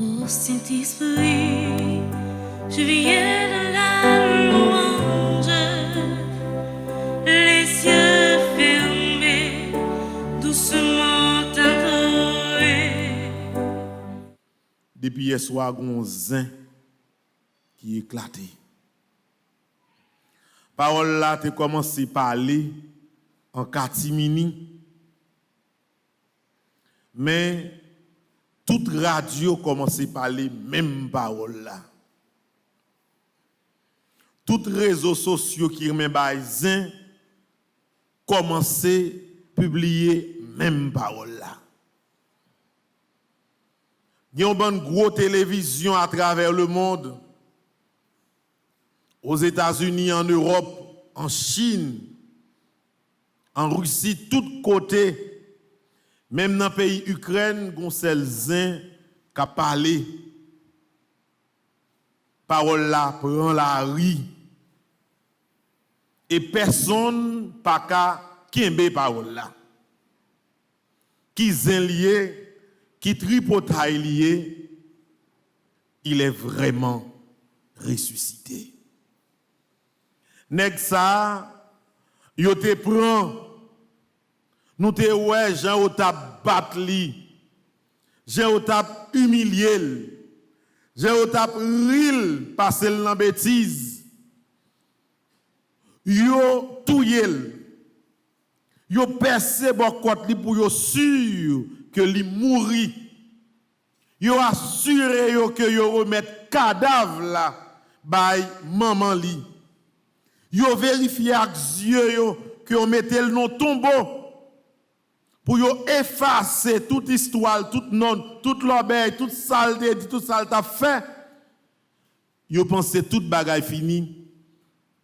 Ô Saint-Esprit, je viens de la louange, les yeux fermés, doucement adorés. Depuis hier soir, on zin qui éclaté. Parole là, tu commencé à parler en catimini. Mais toute radio commence à parler même parole là. Tous réseaux sociaux qui remettent zin commencent à publier même parole là. Il y a une bonne grosse télévision à travers le monde, aux États-Unis, en Europe, en Chine, en Russie, tous côtés. Même dans le pays Ukraine, on sait zin qui a parlé. Parole là prend la rue. Et personne pas qu'à kembe parole là. Qui zin lié, qui tripotaille lié, il est vraiment ressuscité. Nèg ça, yo te prend. Nous te ouais, Jean au tap battre li. Jean au tap humilié. Jean au tap ril passer dans bêtise. Yo touye. Yo percé bokot li pour yo sûr que li mouri. Yo assuré yo que yo remet cadavre là bay maman li. Yo vérifié avec yeux yo que yo mette le non tombeau. Pour yo effacer toute histoire, toute non, toute l'obéi, toute saleté, toute saleté fait. Yo pense toute bagaille fini.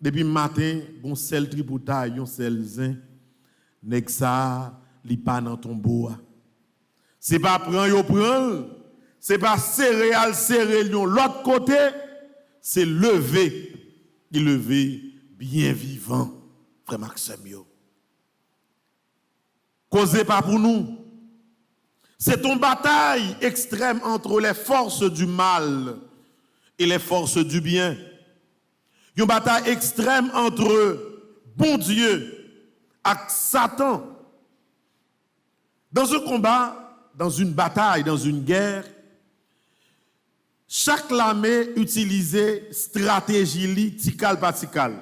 Depuis matin, bon sel tributaire, yon sel zin, nèg ça li pa nan tombeau. C'est pas prend yo prend, c'est pas céréales yon l'autre côté, c'est lever, il lever bien vivant, frère Maxime yo. Causez pas pour nous. C'est une bataille extrême entre les forces du mal et les forces du bien. Une bataille extrême entre bon Dieu et Satan. Dans un combat, dans une bataille, dans une guerre, chaque armée utilisait stratégie li tikal pa tikal.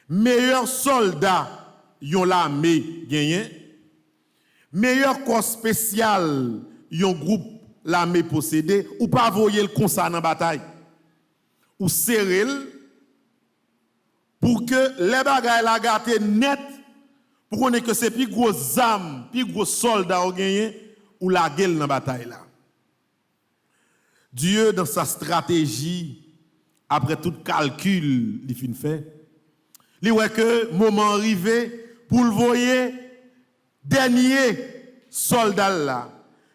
Meilleur soldat yon l'armée gagné, meilleur corps spécial yon groupe l'armée possédé, ou pas voyer le constat dans bataille, ou serrer pour que les bagailles la gâté net, pour qu'on ait que c'est plus gros armes, plus gros soldats au gagné, ou la gueule dans bataille là. Dieu dans sa stratégie, après tout calcul, il fin fait, il voit que moment arrivé pour le voyer dernier soldat là,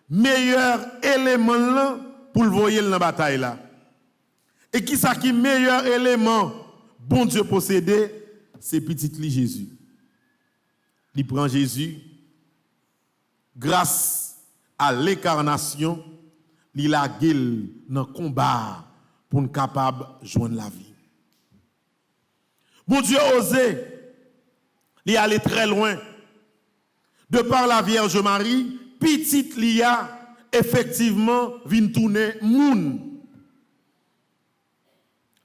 meilleur élément là pour le voyer dans la bataille là. Et qui ça qui meilleur élément bon Dieu possédé, c'est petit li Jésus. Il prend Jésus grâce à l'incarnation, il a gueule dans le combat pour être capable de joindre la vie. Bon Dieu osé, il allé très loin. De par la Vierge Marie, petite Lia, effectivement, vient tourner moun.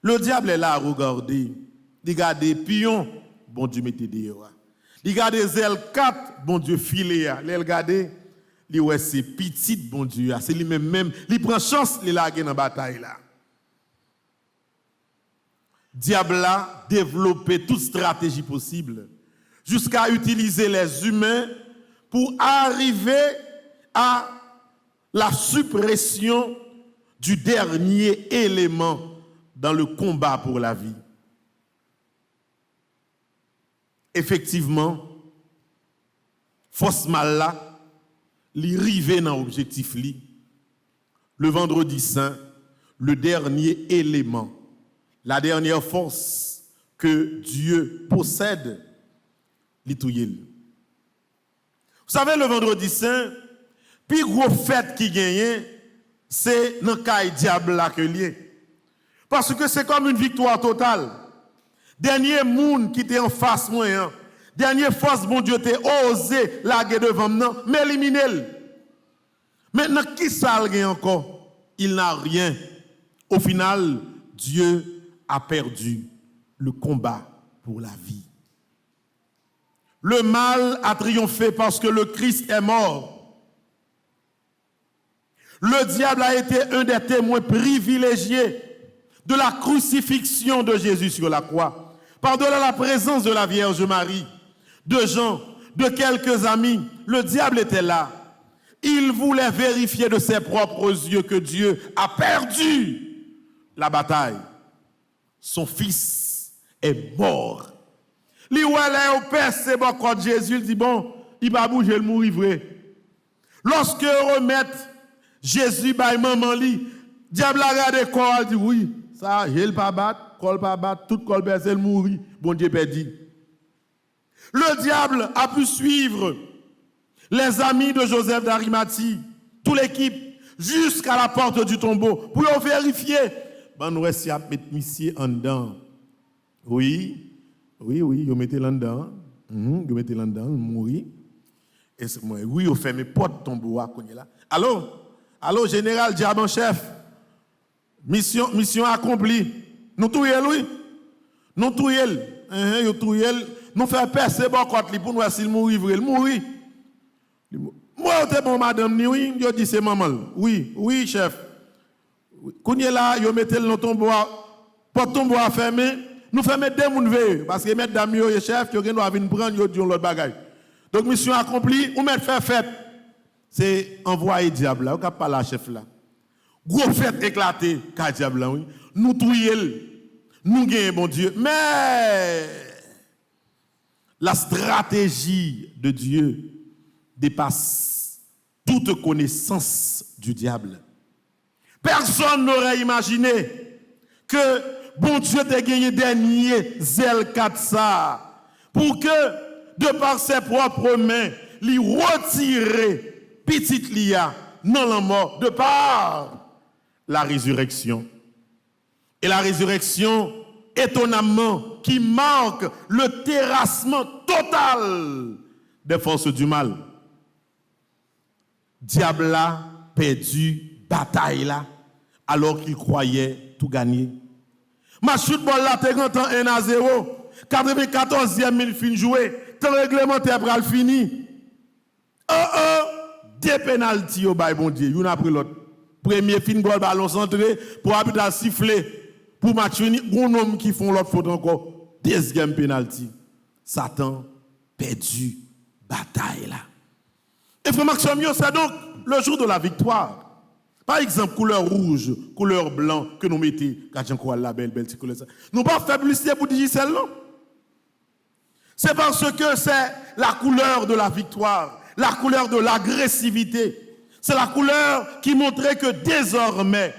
Le diable est là à regarder. Il regarde pion, bon Dieu mette dehors. Il regarde L4, bon Dieu filé. Il regarde, il ouais c'est petite, bon Dieu. C'est lui-même, il prend chance, il la dans la bataille là. Diable a développé toute stratégie possible jusqu'à utiliser les humains pour arriver à la suppression du dernier élément dans le combat pour la vie. Effectivement, force mal là, li rive dans l'objectif li. Le vendredi saint, le dernier élément, la dernière force que Dieu possède, l'itouyel. Vous savez, le vendredi saint, puis gros fête qui gagne, c'est dans le cas diable là que lié. Parce que c'est comme une victoire totale. Dernier monde qui était en face moi, hein, dernière force, bon Dieu, t'es osé laguer devant moi, mais éliminer. Maintenant, qui ça encore? Il n'a rien. Au final, Dieu a perdu le combat pour la vie. Le mal a triomphé parce que le Christ est mort. Le diable a été un des témoins privilégiés de la crucifixion de Jésus sur la croix. Par-delà la présence de la Vierge Marie, de Jean, de quelques amis, le diable était là. Il voulait vérifier de ses propres yeux que Dieu a perdu la bataille. Son fils est mort. Li ouale au père c'est bon quand Jésus il dit bon, il va bouger le mourir vrai. Lorsque remettre Jésus by maman li, diable a regardé corps dit oui, ça il pas battre, col pas battre, tout col bercer le mourir, bon Dieu perdu. Le diable a pu suivre les amis de Joseph d'Arimathie, toute l'équipe jusqu'à la porte du tombeau pour vérifier. Ben nous restons à mettre monsieur en dedans. Oui, vous mettez là dedans. Vous mettez là dedans, mourir. Et moi, oui, vous fermez porte tombeau à là. Allô, général diable chef. Mission accomplie. Nous touyer lui. Nous touyer. Nous faire percer bon côté pour nous s'il mourir vrai, mourir. Moi t'es bon madame oui, yo dit c'est maman. Oui, chef. Kounye là, yo mettez le tombeau porte tombeau à fermer. Nous fermons deux moun veille parce que mettre dame yo chef yo doit venir prendre yo dit l'autre bagaille. Donc mission accomplie, ou mettre faire fête. C'est envoyer diable là, ou cap pas la chef là. Gros fête éclaté ka diable là oui. Nous touyer, nous gagnons bon Dieu. Mais la stratégie de Dieu dépasse toute connaissance du diable. Personne n'aurait imaginé que bon Dieu t'ait gagné dernier zèle 4 ça pour que de par ses propres mains lui retirer petite lia non la mort de par la résurrection. Et la résurrection étonnamment qui marque le terrassement total des forces du mal. Diable a perdu bataille là alors qu'il croyait tout gagner. Ma chute bol là t'es grand 1-0, 94e minute fin joué, temps réglementaire pral fini. Deux penalty au bail bon Dieu, une après l'autre. Premier fin goal ballon centré pour arbitre siffler pour match fini, un homme qui font l'autre faute encore. Deuxième penalty. Satan perdu bataille là. Et frère Maxime, c'est donc le jour de la victoire. Par exemple, couleur rouge, couleur blanc que nous mettons, quand j'ai la belle couleur. Nous pas faire publicité pour dire celle là. C'est parce que c'est la couleur de la victoire, la couleur de l'agressivité. C'est la couleur qui montrait que désormais,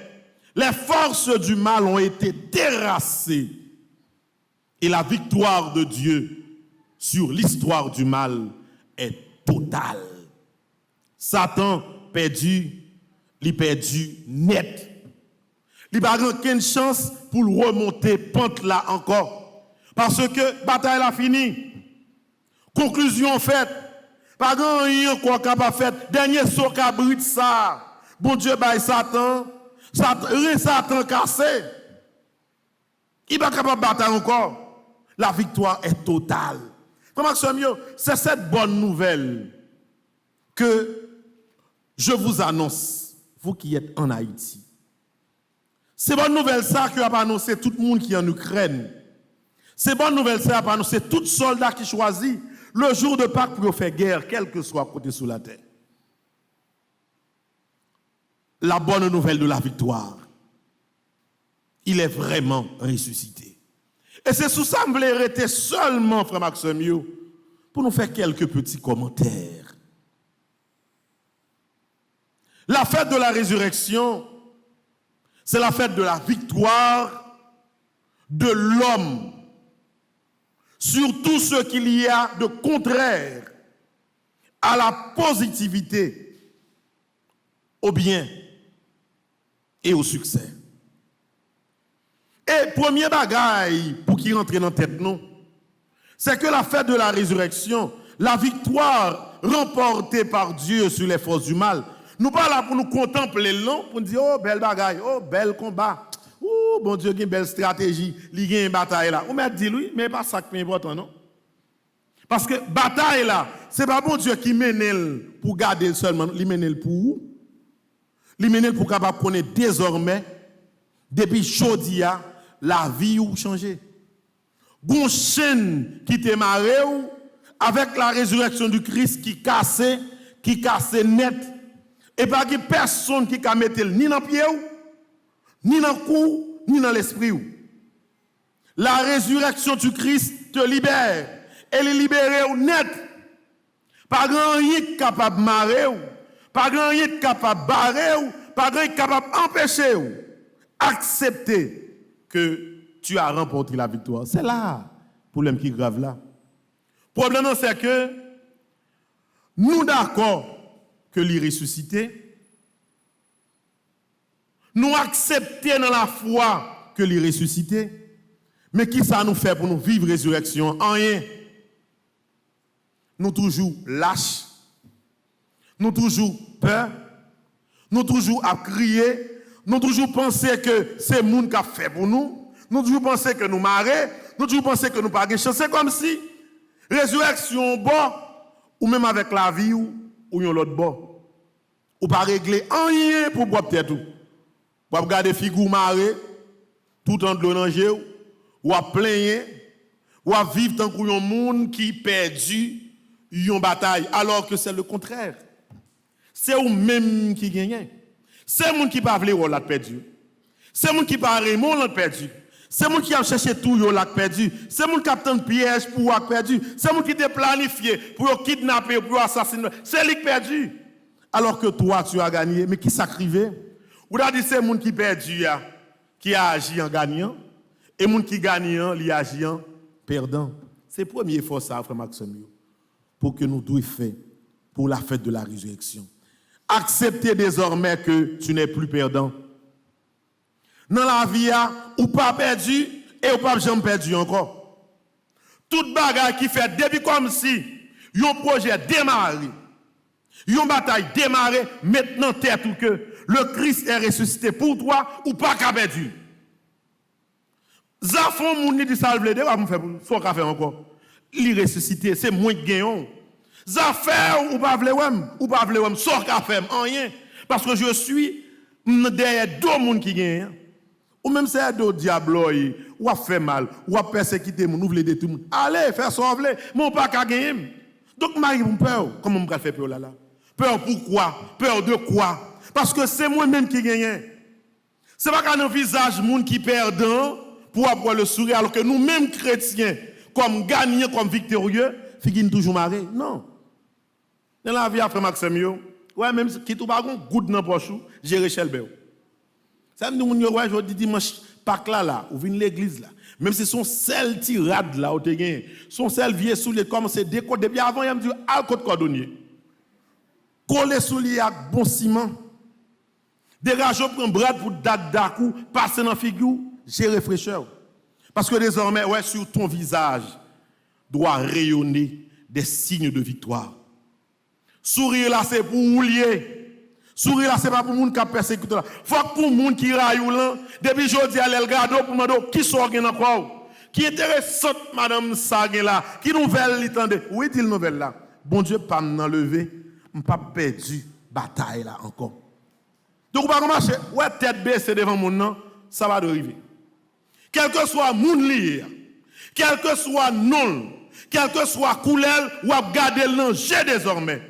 les forces du mal ont été terrassées. Et la victoire de Dieu sur l'histoire du mal est totale. Satan perdu, il perdu net. Il n'a aucune chance pour remonter pente là encore. Parce que bataille a fini. Conclusion faite. Pas grand rien quoi capable fait. Dernier saut cabrit ça. Bon Dieu baille Satan. Satan cassé. Il va capable de battre encore. La victoire est totale. C'est cette bonne nouvelle que je vous annonce, vous qui êtes en Haïti. C'est bonne nouvelle ça que va annoncer tout le monde qui est en Ukraine. C'est bonne nouvelle ça va annoncer tout soldat qui choisit le jour de Pâques pour faire guerre, quel que soit côté sous la terre. La bonne nouvelle de la victoire. Il est vraiment ressuscité. Et c'est sous ça que je voulais arrêter seulement, frère Maxime, pour nous faire quelques petits commentaires. La fête de la résurrection, c'est la fête de la victoire de l'homme sur tout ce qu'il y a de contraire à la positivité, au bien et au succès. Et premier bagaille pour qui rentre dans la tête, non, c'est que la fête de la résurrection, la victoire remportée par Dieu sur les forces du mal, nous pas là pour nous contempler long, pour nous dire, oh, belle bagaille, oh, bel combat, oh, bon Dieu, il y a une belle stratégie, il y a une bataille là. On m'a dit, oui, mais pas ça qui est important, non? Parce que bataille là, c'est pas bon Dieu qui mène pour garder seulement, il mène pour où? Il mène pour capable connaître désormais, depuis Chodia, la vie ou changer. Gon chaîne qui te maré avec la résurrection du Christ qui casse net. Et pas que personne qui a mettre ni dans pied ni dans cou, ni dans l'esprit. La résurrection du Christ te libère. Elle est libérée net. Pas grand rien capable de marrer, pas grand rien capable de barrer, pas grand rien capable d'empêcher. Accepter que tu as remporté la victoire. C'est là le problème qui est grave là. Le problème, c'est que nous d'accord que l'il ressuscité, nous acceptons dans la foi que l'il ressuscité, mais qui ça nous fait pour nous vivre résurrection? Rien. Nous toujours lâches, nous toujours peur, nous toujours à crier, nous toujours penser que c'est le monde qui a fait pour nous, nous toujours penser que nous marrer, nous toujours penser que nous pas de chance. C'est comme si résurrection bon, ou même avec la vie ou l'autre bon, ou pas régler rien pour boire peut-être tout. Ou regarder figure marrer, tout en de l'onanger, ou à plaigner, ou à vivre tant qu'un monde qui perdu une bataille, alors que c'est le contraire. C'est eux même qui gagnent. C'est eux qui ne veulent pas l'a perdu. C'est eux qui ne veulent pas l'a perdu. C'est eux qui ont cherché tout l'a perdu. C'est eux qui ont tenté piège pour l'a perdu. C'est eux qui ont planifié pour kidnapper, pour assassiner. C'est eux qui ont perdu. Alors que toi, tu as gagné. Mais qui s'acrivait? Ou a dit c'est eux qui perdu, qui a agi en gagnant. Et les gens qui gagnent, ils agissent en perdant. C'est le premier effort, ça, frère Maxime, pour que nous devons faire pour la fête de la résurrection. Acceptez désormais que tu n'es plus perdant. Dans la vie, ou pas perdu et ou pas jamais perdu encore. Toute bagarre qui fait depuis comme si un projet démarré, une bataille démarrée, maintenant tête ou que le Christ est ressuscité pour toi ou pas qu'à perdu. Zafon mouni di salve de, va me faire faut qu'a faire encore. Il ressuscité, c'est moins gagnant. Zaffaire ou pas vle wem, sort qu'a faire rien parce que je suis derrière deux monde qui gagnent. Ou même c'est deux diablo ou a fait mal, ou a persécuté moun, ou vle de tout monde. Allez, faire sauver, mon pas qu'à gagner. Donc Marie mon peur, comment me faire peur là? Peur pourquoi? Peur de quoi? Parce que c'est moi-même qui gagne. C'est pas qu'un visage moun qui perdant pour avoir le sourire, alors que nous-mêmes chrétiens, comme gagnants, comme victorieux, figurent toujours marrer. Non. Dans la vie, après Maxime, ouais, même qui tout pas goût dans poche, gérer Chelbert. Ça me dit, ouais, je dis dimanche, Pâques là, ou vient l'église là. Même si son seul tirade là, ou te gagne, son seul vieux soulier, comme c'est déco, depuis avant, il me dit, à côté cordonnier. Coller soulier avec bon ciment. Dégage, prendre brad pour date d'acoup, passer dans la figure. Gérer fraîcheur. Parce que désormais, ouais, sur ton visage doit rayonner des signes de victoire. Sourire là, c'est pour oublier. Sourire là, c'est pas pour le monde qui a persécuté là. Faut que pour le monde qui raille là, depuis jeudi à l'Elgado, pour me qui sort encore. Qui intéressante, madame Saguin là. Qui nouvelle l'entendez? Oui, dit nouvelle là. Bon Dieu, pas m'enlever, pas perdu bataille là encore. Donc, on va marcher. Ouais, tête baissée devant mon nom, ça va arriver. Quel que soit moun lié, quel que soit non, quel que soit couleur, ou à garder l'enjeu désormais.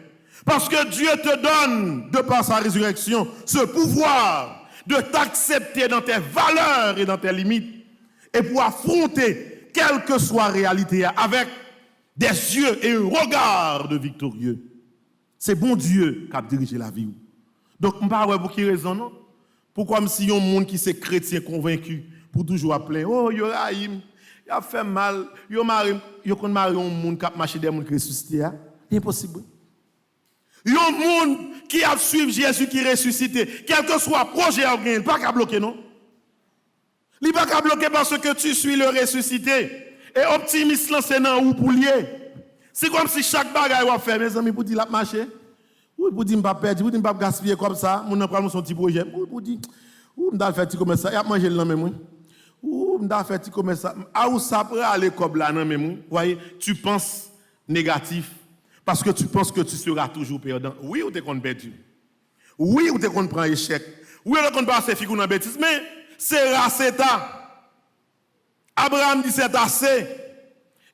Parce que Dieu te donne, de par sa résurrection, ce pouvoir de t'accepter dans tes valeurs et dans tes limites, et pour affronter quelle que soit la réalité avec des yeux et un regard de victorieux. C'est bon Dieu qui a dirigé la vie. Donc, je ne sais pas pour qui raison, non? Pourquoi si il y a un monde qui est chrétien convaincu, pour toujours appeler, oh, yo Rahim, il a fait mal, yo mari un monde qui a marché des monde qui ressuscité, c'est impossible. Il y a un monde qui a suivi Jésus qui est ressuscité. Quel que soit le projet, il n'y a pas qu'à bloquer, non? Il n'y a pas qu'à bloquer parce que tu suis le ressuscité. Et optimiste, c'est dans où pour lier. C'est comme si chaque bagaille va faire, mes amis, pour dire la marcher. Ou pour dire, je ne vais pas perdre, ou je ne vais pas gaspiller comme ça. Je ne vais pas son petit projet. Ou pour dire, ou je vais faire comme ça. Il y a manger le même. Ou je vais faire comme ça. Ah, ou ça peut aller comme là, non, même. Vous voyez, tu penses négatif. Parce que tu penses que tu seras toujours perdant. Oui, ou tu es qu'on perdu. Oui, ou tu es qu'on prend échec. Oui, ou tu es qu'on passe figure dans bêtise. Mais c'est raceta. Abraham dit c'est assez.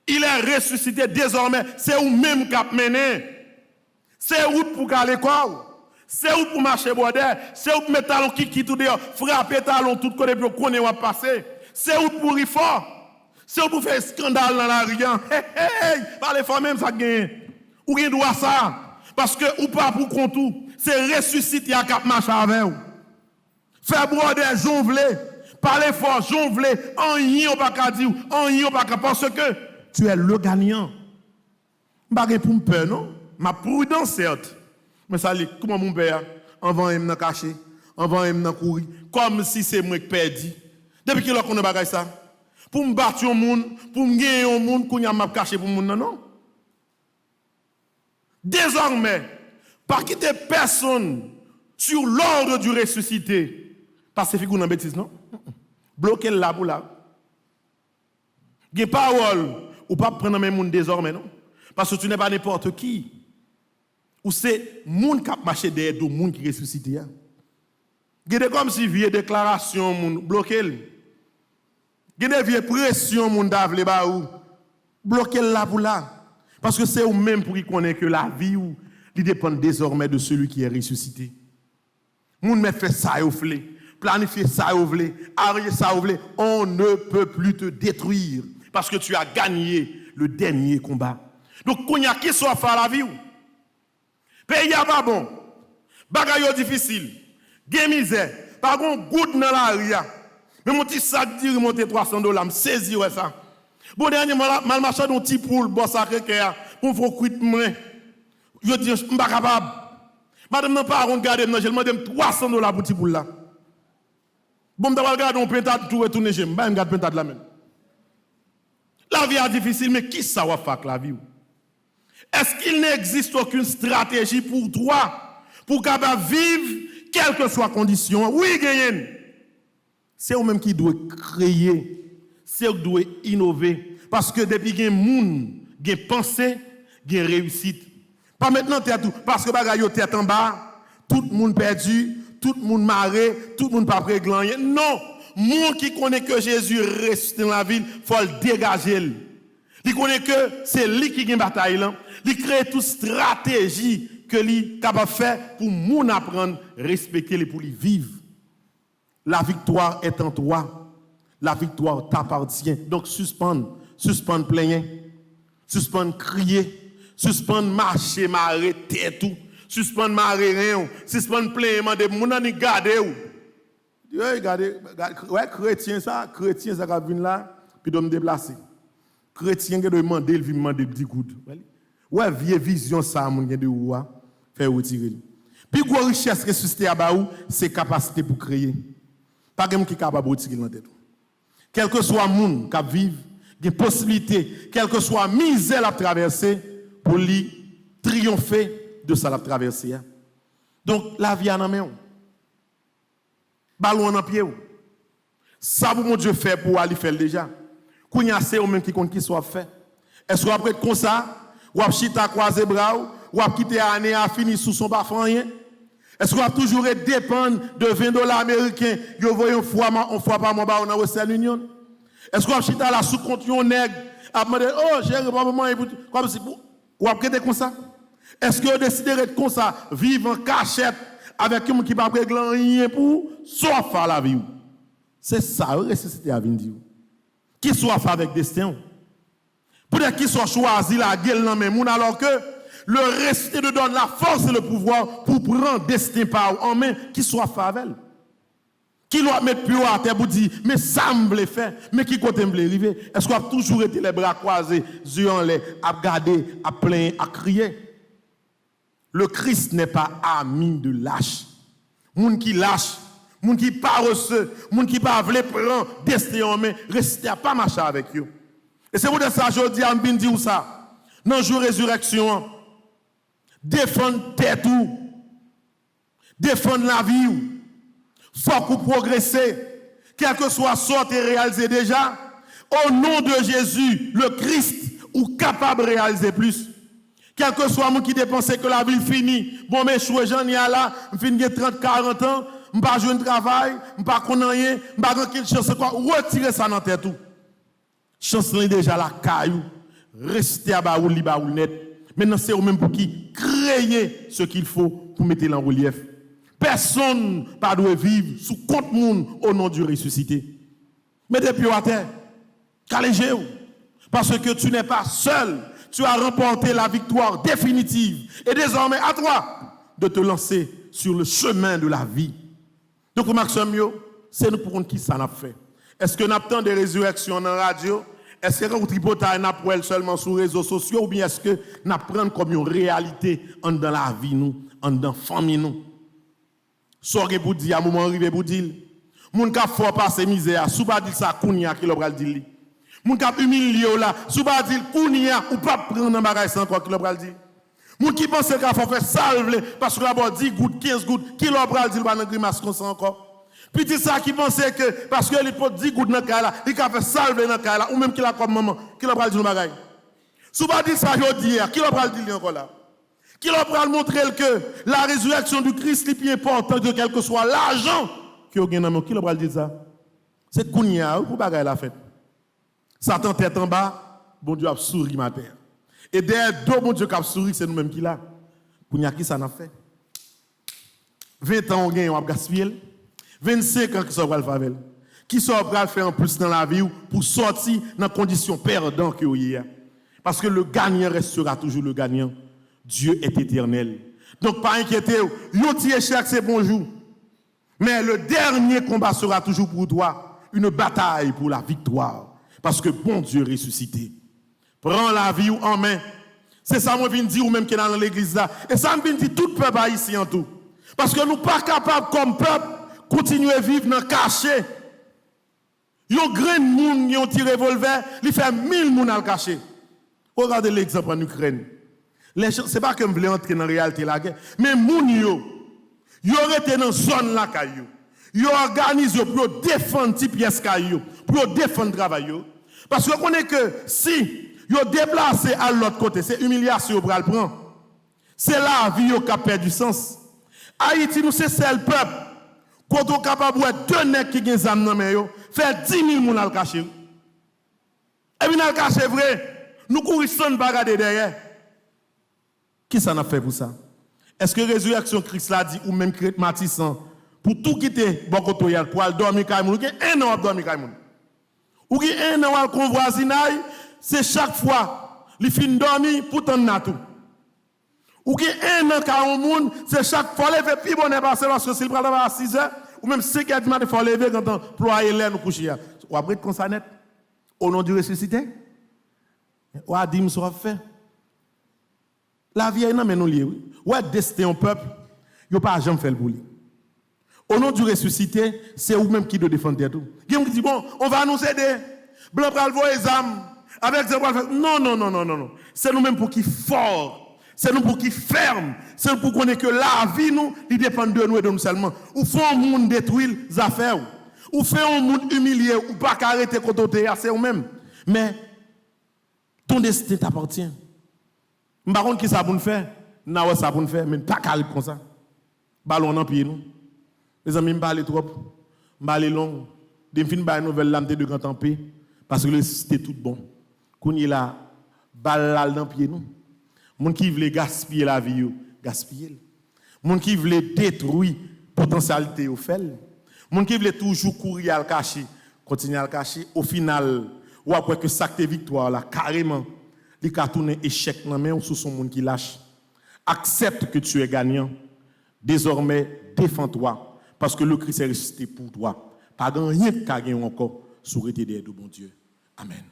Il est ressuscité désormais. C'est vous-même qui a mené. C'est où pour aller quoi? C'est où pour marcher border? C'est où pour mettre talon qui tout dehors, frapper talon tout côté pour qu'on va passer. C'est où pour y fort. C'est où pour faire scandale dans la rue. Hey, parlez fort même ça gagne. Ou rien doit ça parce que ou pas pour compte tout. C'est ressusciter à cap marcher avec vous. Faire border jonvler, parler fort jonvler, en rien on pas qu'à dire, en rien on pas qu'à parce que tu es le gagnant. Pas pour me peur non? Ma prudence, certes. Mais ça, comment mon père, avant il m'a caché, avant il m'a couru, comme si c'est moi qui perdu. Depuis qu'il a qu'on a bagay ça. Pour me battre au monde, pour me gagner au monde, qu'on a m'a caché pour le monde, non. Désormais, par quitter personne sur l'ordre du ressuscité, parce que c'est une bêtise, non? Bloquez là pour là. Des paroles, ou pas prendre même monde désormais, non? Parce que tu n'es pas n'importe qui. Ou c'est moun qui a marché derrière le monde qui ressuscite. Gade comme si vieille déclaration moun bloqué. Gade vieille pression moun davle ba ou bloqué là pour là parce que c'est ou même pour qui connaît que la vie ou il dépend désormais de celui qui est ressuscité. Moun met fait ça ou vle, planifier ça ou vle, arranger ça ou vle, on ne peut plus te détruire parce que tu as gagné le dernier combat. Donc qu'on y a qui soit faire la vie ou pays a pas bon, bagaille difficile, gen misère, pas gon goud dans la ria. Mais mon petit sac dit remonter $300, me saisir ça. Bon dernier mal marché don petit poule bon sacré cœur pour faut cuit moi. Je dis je pas capable. Madame non pas regarder non, je demande $300 pour petit poule là. Bon m'ta regarder on pentade tout retourner chez moi, me garde pentade là même. La vie est difficile mais qui ça va faire la vie? Est-ce qu'il n'existe aucune stratégie pour toi, pour capable vivre, quelles que soient les conditions? Oui, gagne. C'est vous-même qui doit créer, c'est vous qui doit innover. Parce que depuis qu'il y a des gens qui ont pensé, qui ont réussite. Pas maintenant, parce que bagaille tête en bas, tout le monde perdu, tout le monde marré, tout le monde pas prêt gagner. Non, monde qui connaît que Jésus ressuscité dans la ville, il faut le dégager. Il connaît que c'est lui qui gagne bataille là. Il crée toute stratégie que lui capable de faire pour moun apprendre respecter les pour lui vivre. La victoire est en toi. La victoire t'appartient. Donc suspendre plaigner, suspendre crier, suspendre marcher, m'arrêter tout, suspendre marrer rien, suspendre plaigner de moun ni garder ou. Regardez, ouais chrétien ça va venir là puis doit me déplacer. Chrétien qui doit demander, il vient demander petit coup. Ouais, vieille vision ça, mon gars de ouah, faire retirer. Puis quoi richesse ressuscité à baou, c'est capacité pour créer. Pas quelqu'un qui est capable de retirer dans tête. Quel que soit le monde qui vit, il y a possibilité, quelle que soit la misère à traverser, pour lui triompher de ça à traverser. Donc la vie en main. Ballon en pied. Ça pour mon Dieu fait pour aller faire déjà. Qu'on y a c'est au même qui compte qui soit fait. Est-ce qu'on après comme ça ou a chita croiser bras ou a quitter année à finir sous son pas rien? Est-ce qu'on va toujours dépendre de $20 américains yo voyons fois par mois dans Western Union? Est-ce qu'on va chita la sous compte yon nèg a demander oh j'ai pas maman comme si ou a quitter comme ça? Est-ce que vous décidez d'être comme ça vivre en cachette avec un qui pas régler rien pour soit faire la vie? C'est ça ressusciter à venir. Qui soit fait avec destin. Peut-être qu'il soit choisi la gueule dans mes moun alors que le ressuscité de donne la force et le pouvoir pour prendre destin par en main, qui soit fait avec elle. Qui doit mettre plus haut à terre pour dire, mais ça me voulait faire, mais qui côté me voulait arriver? Est-ce qu'on a toujours été les bras croisés, yeux en l'air, à garder, à plaindre, à crier? Le Christ n'est pas ami de lâche. Moun qui lâche, moun qui pas reçu, moun qui pas veut prendre destin en main, restez à pas marcher avec eux. Et c'est pour ça que je dis à m'bin dire ça. Dans le jour de résurrection, défendre tête ou, défendre la vie ou, faut qu'on progresse, quel que soit sorte et réalisé déjà, au nom de Jésus, le Christ, ou capable de réaliser plus. Quel que soit moi qui dépense que la vie finie, bon, mais je suis j'en ai là, je finis 30, 40 ans, je ne pas jouer de travail, je ne pas connaître rien, je ne pas quelque chose, quoi, retirer ça dans tête tout. Chance là déjà la caillou, rester à baoul net. Maintenant c'est vous-même pour qui créer ce qu'il faut pour mettre en relief. Personne ne doit vivre sous compte monde au nom du ressuscité. Mettez pied à terre, calégez-vous, parce que tu n'es pas seul. Tu as remporté la victoire définitive. Et désormais, à toi de te lancer sur le chemin de la vie. Donc, Maxime, c'est nous pour qui ça n'a fait. Est-ce que nous avons des résurrections dans la radio? Est-ce que nous avons seulement sur les réseaux sociaux? Ou bien est-ce que nous prenons comme une réalité dans la vie, nous, dans la famille, nous? Sorgez pour dire, à un moment arrivé pour dire, moun ka fort passer misère, sous pas dire ça, kounia qui l'a dit. Moun ka humilié là, sous pas dire kounia ou pas prendre un bagage sans quoi qui l'a dit. Moun qui pense qu'il faut faire salve parce que d'abord 10 gouttes, 15 gouttes, qui l'a dit pas dans grimace comme ça encore. Petit ça qui pensait que parce que il faut 10 gouttes dans cas là, il ka faire salve dans cas là ou même qu'il a comme maman, qui l'a dit bagage. Sous pas dire ça jodi, qui l'a dit encore là. Qui l'a montrer que la résurrection du Christ est plus importante que quel que soit l'argent qui a gagné. Qui l'a dit ça? C'est kounia ou pour bagay la fête. Satan tête en bas, bon Dieu a souri ma terre. Et derrière deux bon Dieu qui a souri, c'est nous-mêmes qui là. Kounia qui ça n'a fait? 20 ans on gagne, on a gaspillé. 25 ans qui sont pour le qui sont pour le faire en plus dans la vie pour sortir dans les conditions perdantes que vous avez. Parce que le gagnant restera toujours le gagnant. Dieu est éternel. Donc, pas inquiéter, l'outil échec, c'est bonjour. Mais le dernier combat sera toujours pour toi une bataille pour la victoire. Parce que bon Dieu est ressuscité. Prends la vie en main. C'est ça que je viens dire, ou même qui est dans l'église là. Et ça me vient dire tout peuple ici en tout. Parce que nous ne sommes pas capables, comme peuple, de continuer à vivre dans le cachet. Il y a un grand monde qui ont tiré revolver, il fait 1000 moun à le cacher. Regardez l'exemple en Ukraine. Ce n'est pas que je voulais entrer dans la réalité de la guerre, mais moun yo aurait été dans la zone là, yo organise pour défendre les pièces, pour défendre le travail. Parce qu'on connaît que si yo déplacé à l'autre côté, c'est humiliation pour le prendre. C'est la vie qui a perdu du sens. Haïti, nous, c'est seul peuple. Quand on est capable de deux nègres qui ont des âmes dans les mains, faire 10 000 moun à le cacher. Et puis, dans le cacher vrai, nous courons sans bagarre derrière. Qui ça n'a fait pour ça? Est-ce que résurrection Christ l'a dit, ou même Matissan, pour tout quitter Bokotoyal, pour aller dormir Kaimoun, ou un an à dormir Kaimoun? Ou un an à convoisinaille, c'est chaque fois, les filles dormir pour t'en na tout. Ou un an à un monde, c'est chaque fois, lever, puis bon, parce que s'il prend à 6 heures, ou même 5 heures du matin, il faut lever quand on ploie l'air nous coucher. Ou après, comme ça net, au nom du ressuscité, ou à dire, ça fait. La vie est non, mais nous liés. Ouais, destin au peuple, il n'y a pas jamais fait le boulot. Au nom du ressuscité, c'est vous-même qui doit défendre tout. Quelqu'un qui dit, bon, on va nous aider. Blanc pral voir les âmes. Avec des bras. Non. C'est nous-mêmes pour qui fort. C'est nous pour qui ferme. C'est nous pour qu'on ait que la vie, nous, il dépend de nous et de nous seulement. Ou faut un monde détruire les affaires. Ou fait un monde humilié. Ou pas arrêter quand c'est vous-même. Mais ton destin t'appartient. Par contre, qui ça pour nous faire? Non, ça pour nous faire, mais pas calme comme ça. Ballon en pied, nous. Les amis, je parle trop. Je parle long. Je finis par une nouvelle lame de grand en paix. Parce que c'était tout bon. Quand il y a balle dans pied, nous. Les gens qui veulent gaspiller la vie, gaspiller. Les gens qui veulent détruire la potentialité, au fait. Les gens qui veulent toujours courir à le cacher, continuer à le cacher. Au final, ou après que ça te victoire, là, carrément. Il a tourné échec dans la main sous son monde qui lâche. Accepte que tu es gagnant. Désormais, défends-toi. Parce que le Christ est ressuscité pour toi. Pas de rien de gagner encore sur le de bon Dieu. Amen.